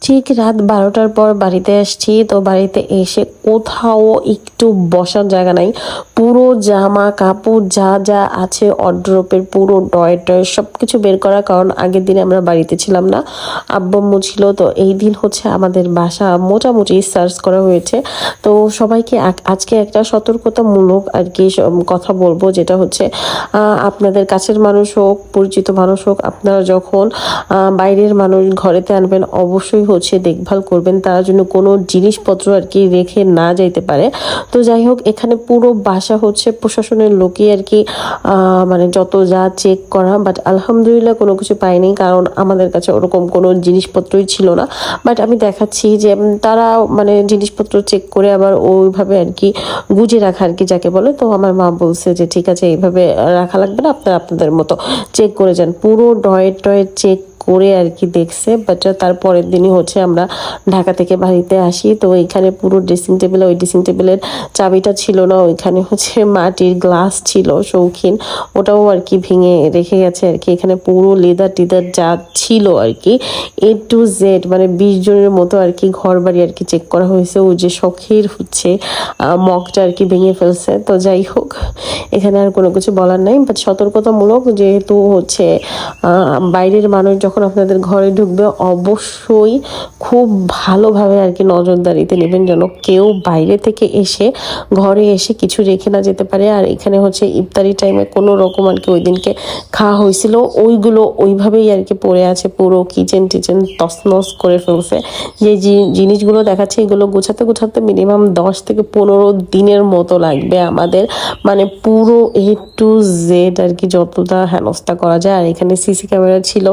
ঠিক রাত 12টার পর বাড়িতে আসছি। তো বাড়িতে এসে কোথাও একটু বসার জায়গা নাই। পুরো জামা কাপড় যা যা আছে ওয়ারড্রোবের পুরো ড্রয়ার সবকিছু বের করা, কারণ আগের দিনে আমরা বাড়িতে ছিলাম না, আব্বু আম্মু ছিল। তো এই দিন হচ্ছে আমাদের বাসা মোটামুটি সার্চ করা হয়েছে। তো সবাইকে আজকে একটা সতর্কতামূলক আর কি কথা বলবো, যেটা হচ্ছে আপনাদের কাছের মানুষ হোক, পরিচিত মানুষ হোক, আপনারা যখন বাইরের মানুষ ঘরেতে আনবেন অবশ্যই হচ্ছে দেখভাল করবেন, তারা যেন কোনো জিনিসপত্র আর কি রেখে না যাইতে পারে। তো যাই হোক, এখানে পুরো বাসা হচ্ছে প্রশাসনের লোকই আর কি মানে যত যা চেক করা, বাট আলহামদুলিল্লাহ কোনো কিছু পাইনি, কারণ আমাদের কাছে ওরকম কোনো জিনিসপত্রই ছিল না। বাট আমি দেখাচ্ছি যে তারা মানে জিনিসপত্র চেক করে আবার ওইভাবে আর কি গুজে রাখা আর কি যাকে বলে। তো আমার মা বলছে যে ঠিক আছে, এইভাবে রাখা লাগবে না, আপনারা আপনাদের মতো চেক করে যান। পুরো ডয়ের চেক করে আর কি দেখছে। বাট তার পরের দিনই হচ্ছে আমরা ঢাকা থেকে বাড়িতে আসি। তো এখানে পুরো ড্রেসিং টেবিল, ওই ড্রেসিং টেবিলের চাবিটা ছিল না, ওইখানে হচ্ছে মাটির গ্লাস ছিল শৌখিন, ওটাও আর কি ভেঙে রেখে গেছে আর কি। এখানে পুরো লেদার টিদার যা ছিল আর কি A to Z, মানে 20 জনের মতো আর কি ঘর বাড়ি আর কি চেক করা হয়েছে। ও যে শখের হচ্ছে মগটা আর কি ভেঙে ফেলছে। তো যাই হোক, এখানে আর কোনো কিছু বলার নাই, বাট সতর্কতামূলক, যেহেতু হচ্ছে বাইরের মানুষ যখন আপনাদের ঘরে ঢুকবে অবশ্যই খুব ভালোভাবে আর কি নজরদারিতে নেবেন, যেন কেউ বাইরে থেকে এসে ঘরে এসে কিছু রেখে না যেতে পারে। আর এখানে হচ্ছে ইফতারি টাইমে কোনো রকম আর কি ওই দিনকে খাওয়া হয়েছিল, ওইগুলো ওইভাবেই আর কি পড়ে আছে, পুরো কিচেন টিচেন তছনছ করে ফেলছে। যে জিনিসগুলো দেখাচ্ছে এগুলো গোছাতে গোছাতে মিনিমাম 10 থেকে 15 দিনের মতো লাগবে আমাদের, মানে পুরো A to Z আর কি যতটা হেনস্থা করা যায়। আর এখানে সিসি ক্যামেরা ছিল।